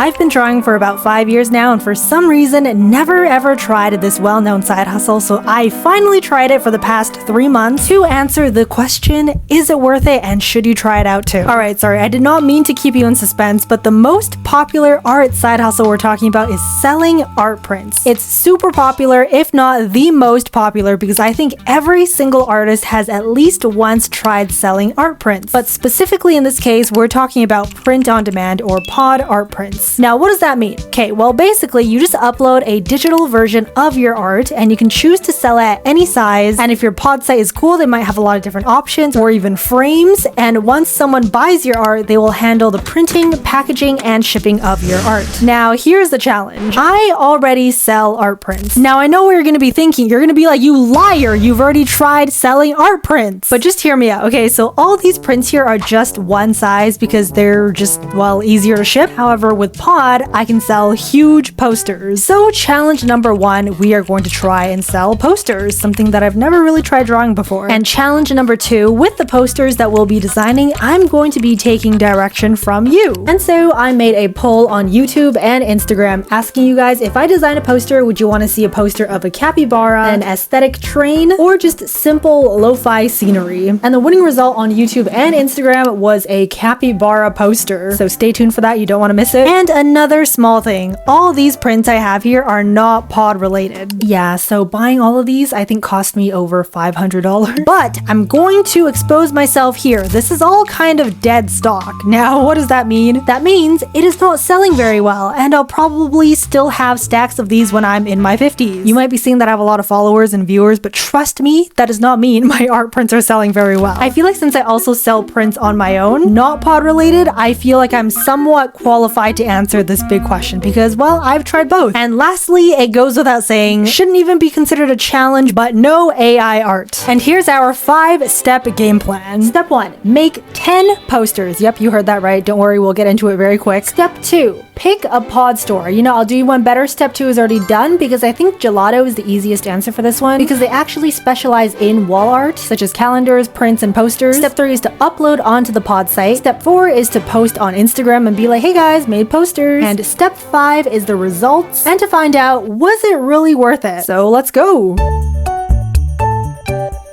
I've been drawing for about 5 years now, and for some reason never ever tried this well-known side hustle, so I finally tried it for the past 3 months to answer the question, is it worth it and should you try it out too? Alright, sorry, I did not mean to keep you in suspense, but the most popular art side hustle we're talking about is selling art prints. It's super popular, if not the most popular, because I think every single artist has at least once tried selling art prints. But specifically in this case, we're talking about print on demand or pod art prints. Now, what does that mean? Okay, well basically you just upload a digital version of your art and you can choose to sell it at any size, and if your pod site is cool, they might have a lot of different options or even frames, and once someone buys your art, they will handle the printing, packaging, and shipping of your art. Now, here's the challenge. I already sell art prints. Now, I know what you're gonna be thinking. You're gonna be like, you liar, you've already tried selling art prints. But just hear me out. Okay, so all these prints here are just one size because they're just, well, easier to ship. However, with Pod, I can sell huge posters. So challenge number 1, we are going to try and sell posters, something that I've never really tried drawing before. And challenge number 2, with the posters that we'll be designing, I'm going to be taking direction from you. And so I made a poll on YouTube and Instagram asking you guys, if I design a poster, would you want to see a poster of a capybara, an aesthetic train, or just simple lo-fi scenery? And the winning result on YouTube and Instagram was a capybara poster. So stay tuned for that, you don't want to miss it. And another small thing, all these prints I have here are not pod related. Yeah, so buying all of these I think cost me over $500. But I'm going to expose myself here. This is all kind of dead stock. Now, what does that mean? That means it is not selling very well, and I'll probably still have stacks of these when I'm in my 50s. You might be seeing that I have a lot of followers and viewers, but trust me, that does not mean my art prints are selling very well. I feel like since I also sell prints on my own, not pod related, I feel like I'm somewhat qualified to answer this big question because, well, I've tried both. And lastly, it goes without saying, shouldn't even be considered a challenge, but no AI art. And here's our 5-step game plan. Step 1, make 10 posters. Yep, you heard that right. Don't worry, we'll get into it very quick. Step 2, pick a pod store. You know, I'll do you one better. Step 2 is already done because I think gelato is the easiest answer for this one because they actually specialize in wall art, such as calendars, prints, and posters. Step 3 is to upload onto the pod site. Step 4 is to post on Instagram and be like, hey guys, made posters. And step 5 is the results and to find out, was it really worth it? So let's go.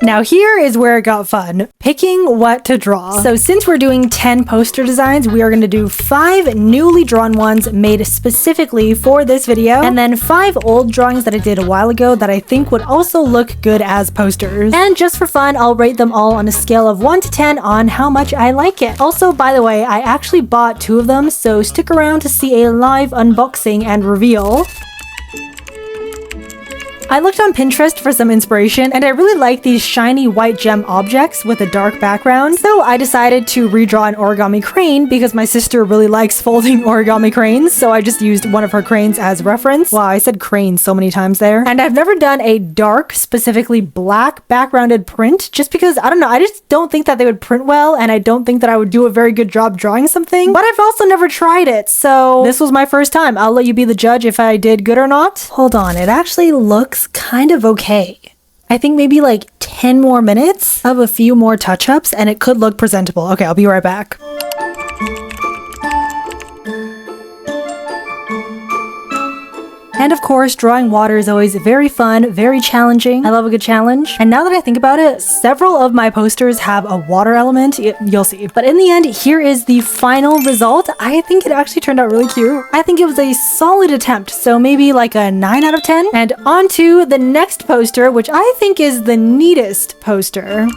Now here is where it got fun, picking what to draw. So since we're doing 10 poster designs, we are going to do 5 newly drawn ones made specifically for this video, and then 5 old drawings that I did a while ago that I think would also look good as posters. And just for fun, I'll rate them all on a scale of 1 to 10 on how much I like it. Also, by the way, I actually bought 2 of them, so stick around to see a live unboxing and reveal. I looked on Pinterest for some inspiration, and I really like these shiny white gem objects with a dark background, so I decided to redraw an origami crane because my sister really likes folding origami cranes, so I just used one of her cranes as reference. Wow, I said crane so many times there. And I've never done a dark, specifically black backgrounded print just because, I don't know, I just don't think that they would print well, and I don't think that I would do a very good job drawing something, but I've also never tried it, so this was my first time. I'll let you be the judge if I did good or not. Hold on, it actually looks kind of okay. I think maybe like 10 more minutes of a few more touch-ups and it could look presentable. Okay, I'll be right back. And of course, drawing water is always very fun, very challenging. I love a good challenge. And now that I think about it, several of my posters have a water element. You'll see. But in the end, here is the final result. I think it actually turned out really cute. I think it was a solid attempt, so maybe like a 9 out of 10. And on to the next poster, which I think is the neatest poster.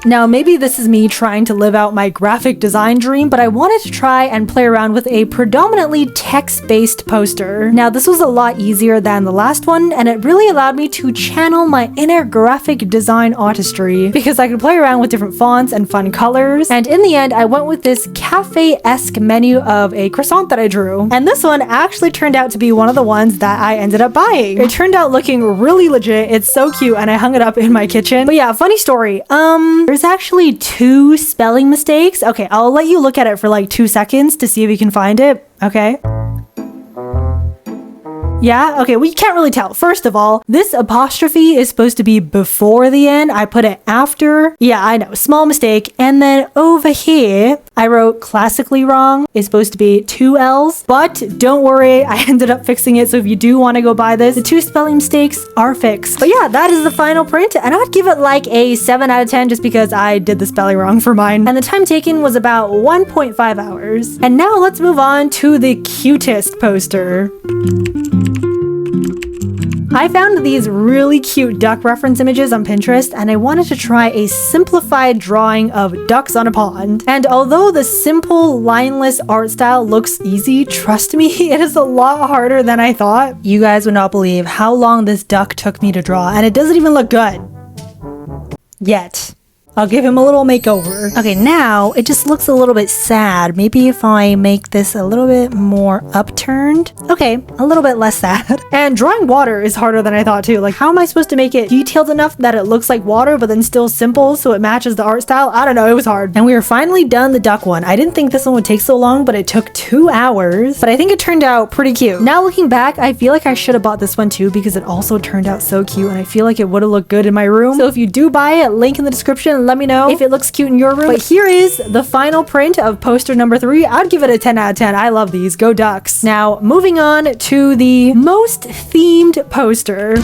Now, maybe this is me trying to live out my graphic design dream, but I wanted to try and play around with a predominantly text-based poster. Now, this was a lot easier than the last one, and it really allowed me to channel my inner graphic design artistry because I could play around with different fonts and fun colors. And in the end, I went with this cafe-esque menu of a croissant that I drew. And this one actually turned out to be one of the ones that I ended up buying. It turned out looking really legit. It's so cute, and I hung it up in my kitchen. But yeah, funny story. There's actually 2 spelling mistakes. Okay, I'll let you look at it for like 2 seconds to see if you can find it. Okay. Yeah? Okay, well, you can't really tell. First of all, this apostrophe is supposed to be before the end. I put it after. Yeah, I know. Small mistake. And then over here, I wrote classically wrong. It's supposed to be 2 L's. But don't worry, I ended up fixing it. So if you do want to go buy this, the 2 spelling mistakes are fixed. But yeah, that is the final print. And I would give it like a 7 out of 10 just because I did the spelling wrong for mine. And the time taken was about 1.5 hours. And now let's move on to the cutest poster. I found these really cute duck reference images on Pinterest and I wanted to try a simplified drawing of ducks on a pond. And although the simple lineless art style looks easy, trust me, it is a lot harder than I thought. You guys would not believe how long this duck took me to draw, and it doesn't even look good. Yet. I'll give him a little makeover. Okay, now it just looks a little bit sad. Maybe if I make this a little bit more upturned. Okay, a little bit less sad. And drawing water is harder than I thought too. Like, how am I supposed to make it detailed enough that it looks like water, but then still simple so it matches the art style? I don't know, it was hard. And we are finally done the duck one. I didn't think this one would take so long, but it took 2 hours. But I think it turned out pretty cute. Now looking back, I feel like I should have bought this one too because it also turned out so cute and I feel like it would have looked good in my room. So if you do buy it, link in the description. Let me know if it looks cute in your room. But here is the final print of poster number 3. I'd give it a 10 out of 10. I love these. Go Ducks. Now, moving on to the most themed poster.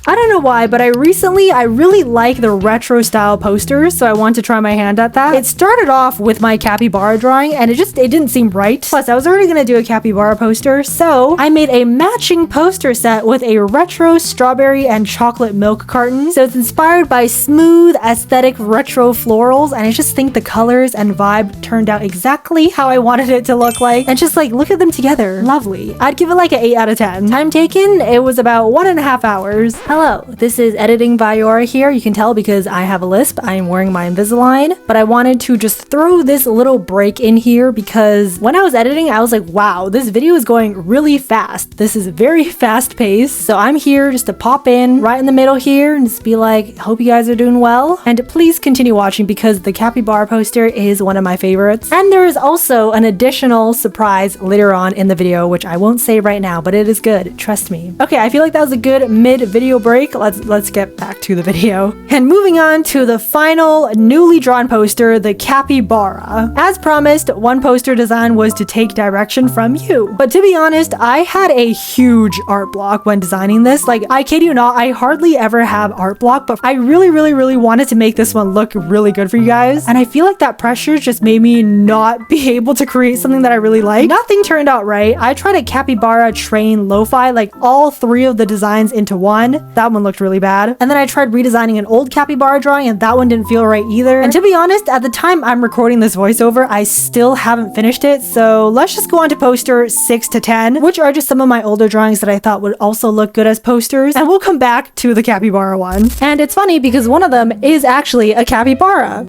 I don't know why, but I really like the retro style posters, so I want to try my hand at that. It started off with my capybara drawing, and it didn't seem right. Plus, I was already gonna do a capybara poster, so I made a matching poster set with a retro strawberry and chocolate milk carton. So it's inspired by smooth, aesthetic retro florals, and I just think the colors and vibe turned out exactly how I wanted it to look like. And just like, look at them together. Lovely. I'd give it like an 8 out of 10. Time taken, it was about 1.5 hours. Hello, this is editing viyaura here. You can tell because I have a lisp. I am wearing my Invisalign, but I wanted to just throw this little break in here because when I was editing, I was like, wow, this video is going really fast. This is very fast paced. So I'm here just to pop in right in the middle here and just be like, hope you guys are doing well. And please continue watching because the capybara poster is one of my favorites. And there is also an additional surprise later on in the video, which I won't say right now, but it is good. Trust me. Okay, I feel like that was a good mid-video break. Let's get back to the video. And moving on to the final newly drawn poster, the capybara. As promised, one poster design was to take direction from you. But to be honest, I had a huge art block when designing this. Like, I kid you not, I hardly ever have art block, but I really wanted to make this one look really good for you guys. And I feel like that pressure just made me not be able to create something that I really like. Nothing turned out right. I tried a capybara train lo-fi, like all 3 of the designs into one. That one looked really bad. And then I tried redesigning an old capybara drawing and that one didn't feel right either. And to be honest, at the time I'm recording this voiceover, I still haven't finished it. So let's just go on to poster 6 to 10, which are just some of my older drawings that I thought would also look good as posters. And we'll come back to the capybara one. And it's funny because one of them is actually a capybara.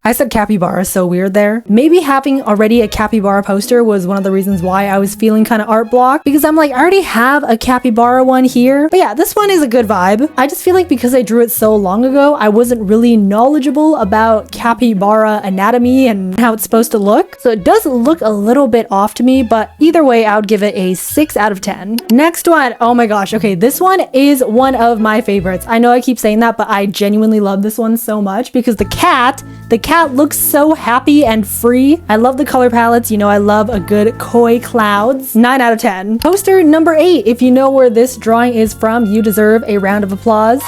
I said capybara so weird there. Maybe having already a capybara poster was one of the reasons why I was feeling kind of art block, because I'm like, I already have a capybara one here. But yeah, this one is a good vibe. I just feel like because I drew it so long ago, I wasn't really knowledgeable about capybara anatomy and how it's supposed to look. So it does look a little bit off to me, but either way, I would give it a 6 out of 10. Next one, oh my gosh. Okay, this one is one of my favorites. I know I keep saying that, but I genuinely love this one so much because the cat looks so happy and free. I love the color palettes. You know, I love a good koi clouds. 9 out of 10. Poster number 8. If you know where this drawing is from, you deserve a round of applause.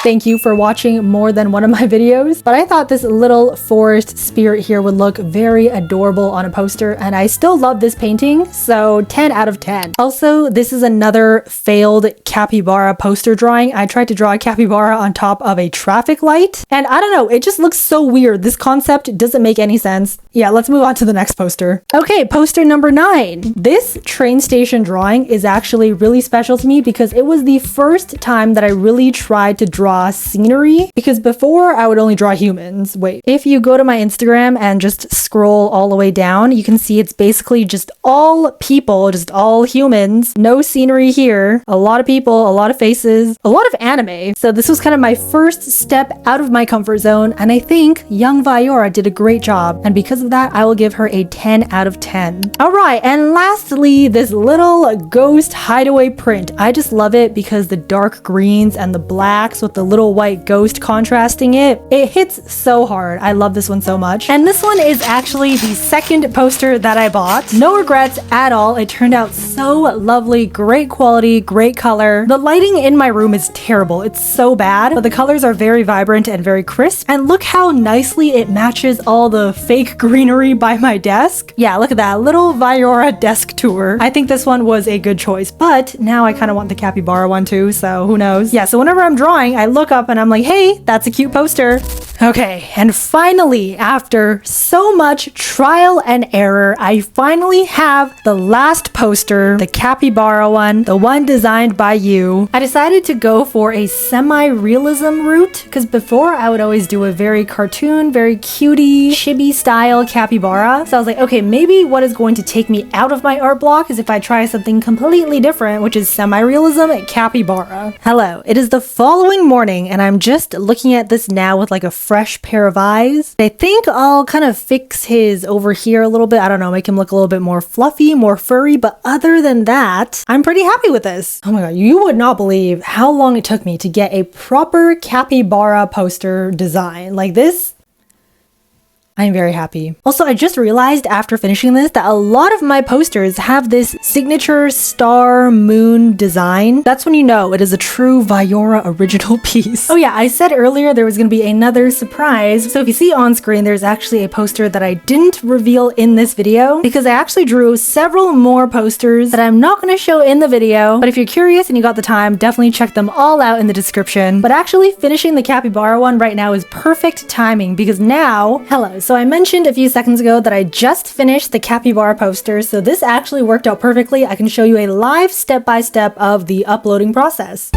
Thank you for watching more than one of my videos, but I thought this little forest spirit here would look very adorable on a poster, and I still love this painting, so 10 out of 10. Also, this is another failed capybara poster drawing. I tried to draw a capybara on top of a traffic light, and I don't know, it just looks so weird. This concept doesn't make any sense. Yeah, let's move on to the next poster. Okay, poster number 9. This train station drawing is actually really special to me because it was the first time that I really tried to draw draw scenery, because before I would only draw humans. Wait, if you go to my Instagram and just scroll all the way down, you can see it's basically just all people, just all humans, no scenery here, a lot of people, a lot of faces, a lot of anime. So this was kind of my first step out of my comfort zone, and I think young Viyaura did a great job, and because of that I will give her a 10 out of 10. Alright, and lastly, this little ghost hideaway print. I just love it because the dark greens and the blacks with the little white ghost contrasting it hits so hard. I love this one so much. And this one is actually the second poster that I bought. No regrets at all. It turned out so lovely, great quality, great color. The lighting in my room is terrible. It's so bad, but the colors are very vibrant and very crisp. And look how nicely it matches all the fake greenery by my desk. Yeah, look at that little Viyaura desk tour. I think this one was a good choice, but now I kind of want the capybara one too, so who knows. Yeah, so whenever I'm drawing, I look up and I'm like, hey, that's a cute poster. Okay, and finally, after so much trial and error, I finally have the last poster, the capybara one, the one designed by you. I decided to go for a semi-realism route, because before I would always do a very cartoon, very cutie, chibi style capybara. So I was like, okay, maybe what is going to take me out of my art block is if I try something completely different, which is semi-realism capybara. Hello, it is the following morning, and I'm just looking at this now with like a fresh pair of eyes. I think I'll kind of fix his over here a little bit. I don't know, make him look a little bit more fluffy, more furry, but other than that, I'm pretty happy with this. Oh my god, you would not believe how long it took me to get a proper capybara poster design. Like this, I'm very happy. Also, I just realized after finishing this that a lot of my posters have this signature star moon design. That's when you know it is a true Viyaura original piece. Oh yeah, I said earlier there was going to be another surprise. So if you see on screen, there's actually a poster that I didn't reveal in this video because I actually drew several more posters that I'm not going to show in the video. But if you're curious and you got the time, definitely check them all out in the description. But actually finishing the capybara one right now is perfect timing because now, hello. So I mentioned a few seconds ago that I just finished the capybara poster, so this actually worked out perfectly. I can show you a live step-by-step of the uploading process.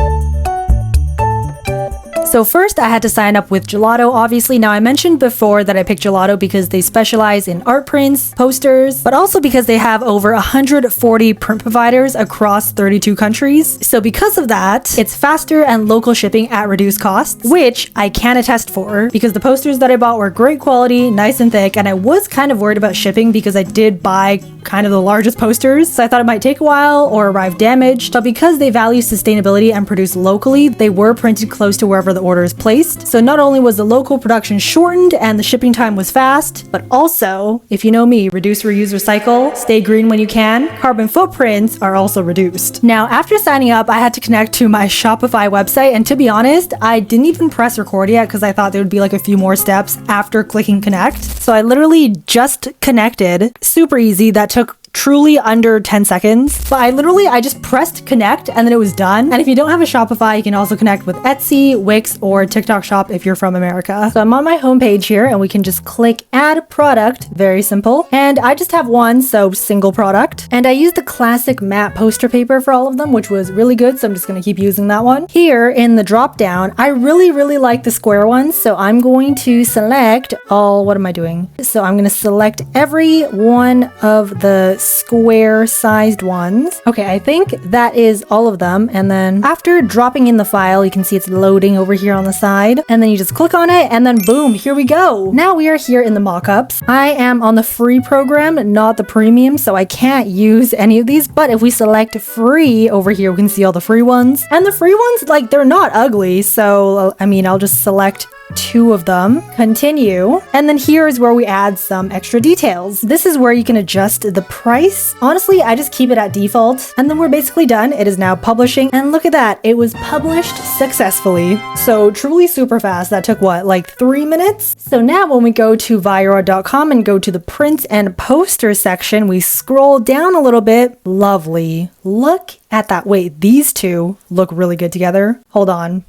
So first I had to sign up with Gelato, obviously. Now I mentioned before that I picked Gelato because they specialize in art prints, posters, but also because they have over 140 print providers across 32 countries. So because of that, it's faster and local shipping at reduced costs, which I can attest for because the posters that I bought were great quality, nice and thick, and I was kind of worried about shipping because I did buy kind of the largest posters, so I thought it might take a while or arrive damaged, but because they value sustainability and produce locally, they were printed close to wherever the order is placed. So not only was the local production shortened and the shipping time was fast, but also, if you know me, reduce, reuse, recycle, stay green when you can, carbon footprints are also reduced. Now, after signing up, I had to connect to my Shopify website, and to be honest, I didn't even press record yet because I thought there would be like a few more steps after clicking connect. So I literally just connected. Super easy. That took truly under 10 seconds. But I just pressed connect and then it was done. And if you don't have a Shopify, you can also connect with Etsy, Wix, or TikTok Shop if you're from America. So I'm on my homepage here and we can just click add product. Very simple. And I just have one, so single product. And I used the classic matte poster paper for all of them, which was really good. So I'm just going to keep using that one. Here in the drop down, I really like the square ones. So I'm going to select all, what am I doing? So I'm going to select every one of the square sized ones. Okay, I think that is all of them. And then after dropping in the file, you can see it's loading over here on the side. And then you just click on it and then boom, here we go. Now we are here in the mockups. I am on the free program, not the premium, so I can't use any of these. But if we select free over here, we can see all the free ones. And the free ones, like, they're not ugly. So, I mean, I'll just select 2 of them, continue, and then here is where we add some extra details. This is where you can adjust the price. Honestly, I just keep it at default, and then we're basically done. It is now publishing, and look at that, it was published successfully. So truly super fast. That took what, like 3 minutes? So now when we go to viyaura.com and go to the print and poster section, we scroll down a little bit. Lovely. Look at that. Wait, these two look really good together. Hold on.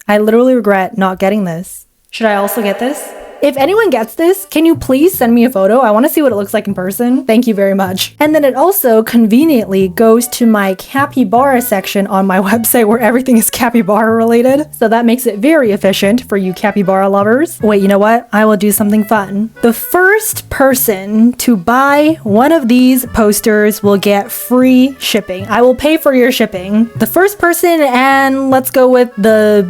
I literally regret not getting this. Should I also get this? If anyone gets this, can you please send me a photo? I want to see what it looks like in person. Thank you very much. And then it also conveniently goes to my capybara section on my website where everything is capybara related. So that makes it very efficient for you capybara lovers. Wait, you know what? I will do something fun. The first person to buy one of these posters will get free shipping. I will pay for your shipping. The first person, and let's go with the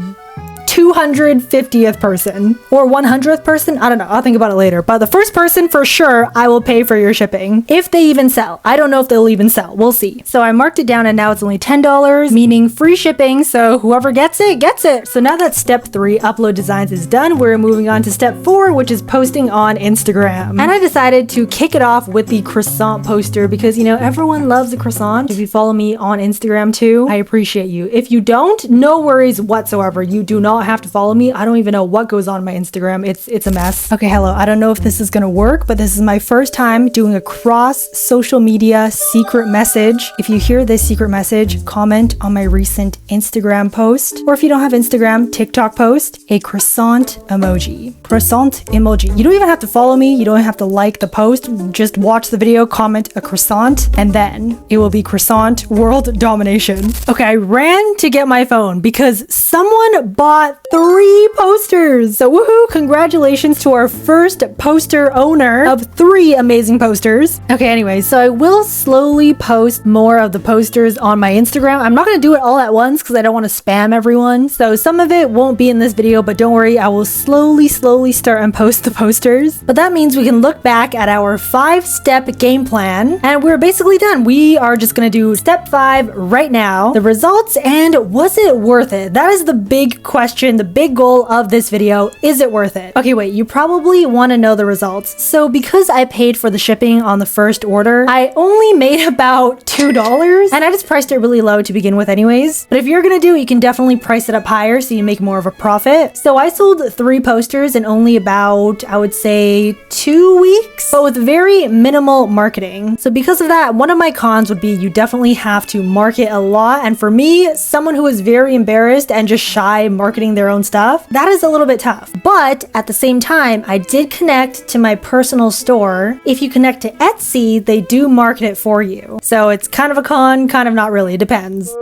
250th person or 100th person. I don't know. I'll think about it later. But the first person for sure, I will pay for your shipping. If they even sell. I don't know if they'll even sell. We'll see. So I marked it down and now it's only $10, meaning free shipping. So whoever gets it, gets it. So now that step 3, upload designs, is done, we're moving on to step 4, which is posting on Instagram. And I decided to kick it off with the croissant poster because, you know, everyone loves a croissant. If you follow me on Instagram too, I appreciate you. If you don't, no worries whatsoever. You do not have to follow me. I don't even know what goes on my Instagram. It's a mess. Okay, hello. I don't know if this is gonna work, but this is my first time doing a cross social media secret message. If you hear this secret message, comment on my recent Instagram post, or if you don't have Instagram, TikTok post, a croissant emoji. Croissant emoji. You don't even have to follow me. You don't have to like the post. Just watch the video, comment a croissant, and then it will be croissant world domination. Okay, I ran to get my phone because someone bought 3 posters. So woohoo, congratulations to our first poster owner of 3 amazing posters. Okay, anyways, so I will slowly post more of the posters on my Instagram. I'm not gonna do it all at once because I don't want to spam everyone. So some of it won't be in this video, but don't worry, I will slowly start and post the posters. But that means we can look back at our 5-step game plan and we're basically done. We are just gonna do step 5 right now. The results and was it worth it? That is the big question, the big goal of this video. Is it worth it? Okay, wait, you probably want to know the results. So because I paid for the shipping on the first order, I only made about $2 and I just priced it really low to begin with anyways. But if you're gonna do it, you can definitely price it up higher so you make more of a profit. So I sold 3 posters in only about, I would say, 2 weeks, but with very minimal marketing. So because of that, one of my cons would be you definitely have to market a lot. And for me, someone who is very embarrassed and just shy marketing their own stuff, that is a little bit tough. But at the same time, I did connect to my personal store. If you connect to Etsy, they do market it for you. So it's kind of a con, kind of not really, it depends.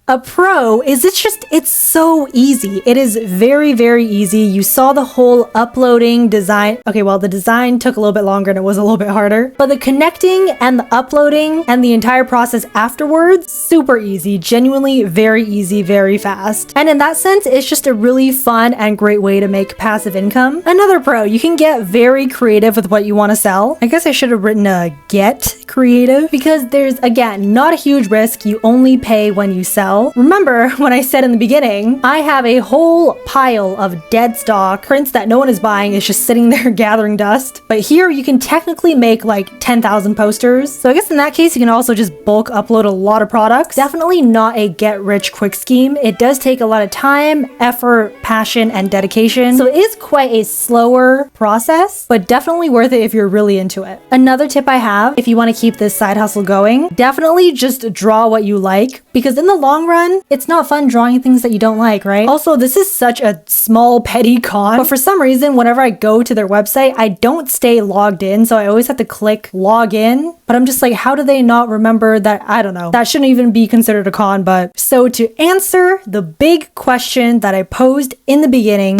A pro is it's so easy. It is very, very easy. You saw the whole uploading design. Okay, well, the design took a little bit longer and it was a little bit harder, but the connecting and the uploading and the entire process afterwards, super easy, genuinely very easy, very fast. And in that sense, it's just a really fun and great way to make passive income. Another pro, you can get very creative with what you want to sell. I guess I should have written a get creative because there's, again, not a huge risk. You only pay when you sell. Remember when I said in the beginning, I have a whole pile of dead stock prints that no one is buying. It's just sitting there gathering dust. But here you can technically make like 10,000 posters. So I guess in that case, you can also just bulk upload a lot of products. Definitely not a get rich quick scheme. It does take a lot of time, effort, passion, and dedication. So it is quite a slower process, but definitely worth it if you're really into it. Another tip I have, if you want to keep this side hustle going, definitely just draw what you like, because in the long run, it's not fun drawing things that you don't like, right? Also, this is such a small petty con, but for some reason, whenever I go to their website, I don't stay logged in, so I always have to click log in, but I'm just like, how do they not remember that? I don't know. That shouldn't even be considered a con, but so to answer the big question that I posed in the beginning,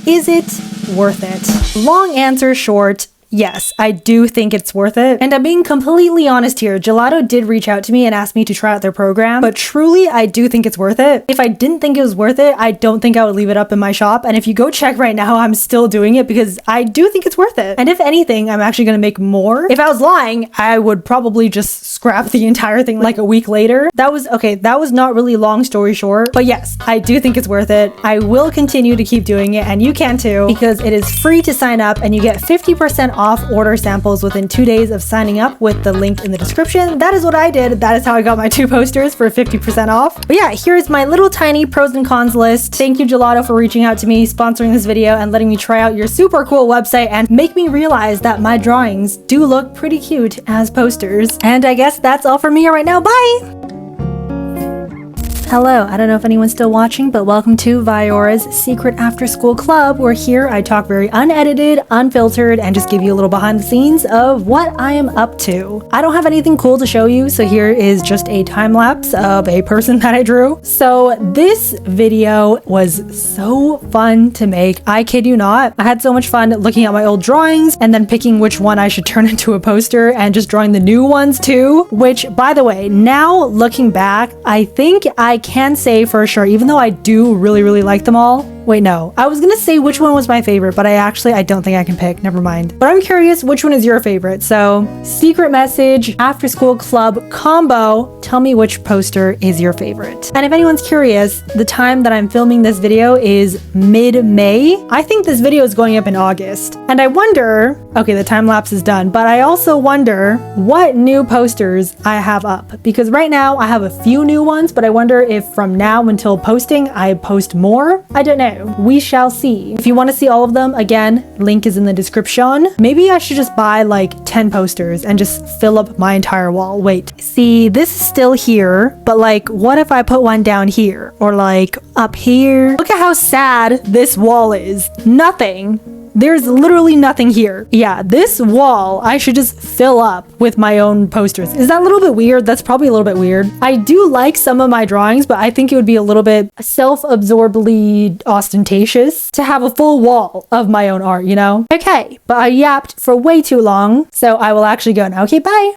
is it worth it? Long answer short, yes, I do think it's worth it. And I'm being completely honest here. Gelato did reach out to me and ask me to try out their program, but truly, I do think it's worth it. If I didn't think it was worth it, I don't think I would leave it up in my shop. And if you go check right now, I'm still doing it because I do think it's worth it. And if anything, I'm actually gonna make more. If I was lying, I would probably just scrap the entire thing like a week later. That was not really long story short, but yes, I do think it's worth it. I will continue to keep doing it, and you can too, because it is free to sign up and you get 50% off order samples within 2 days of signing up with the link in the description. That is what I did. That is how I got my 2 posters for 50% off. But yeah, here's my little tiny pros and cons list. Thank you, Gelato, for reaching out to me, sponsoring this video, and letting me try out your super cool website and make me realize that my drawings do look pretty cute as posters. And I guess that's all for me right now. Bye! Hello, I don't know if anyone's still watching, but welcome to Viyaura's Secret After School Club, where here I talk very unedited, unfiltered, and just give you a little behind the scenes of what I am up to. I don't have anything cool to show you, so here is just a time lapse of a person that I drew. So this video was so fun to make, I kid you not. I had so much fun looking at my old drawings and then picking which one I should turn into a poster and just drawing the new ones too, which by the way, now looking back, I think I can say for sure, even though I do really like them all. Wait, no. I was gonna say which one was my favorite, but I don't think I can pick. Never mind. But I'm curious, which one is your favorite? So, secret message, after school club combo. Tell me which poster is your favorite. And if anyone's curious, the time that I'm filming this video is mid-May. I think this video is going up in August. And I wonder, okay, the time lapse is done, but I also wonder what new posters I have up. Because right now I have a few new ones, but I wonder if from now until posting, I post more. I don't know. We shall see. If you want to see all of them, again, link is in the description. Maybe I should just buy like 10 posters and just fill up my entire wall. Wait, see, this is still here, but like, what if I put one down here or like up here? Look at how sad this wall is. Nothing. There's literally nothing here. Yeah, this wall, I should just fill up with my own posters. Is that a little bit weird? That's probably a little bit weird. I do like some of my drawings, but I think it would be a little bit self-absorbedly ostentatious to have a full wall of my own art, you know? Okay, but I yapped for way too long, so I will actually go now. Okay, bye.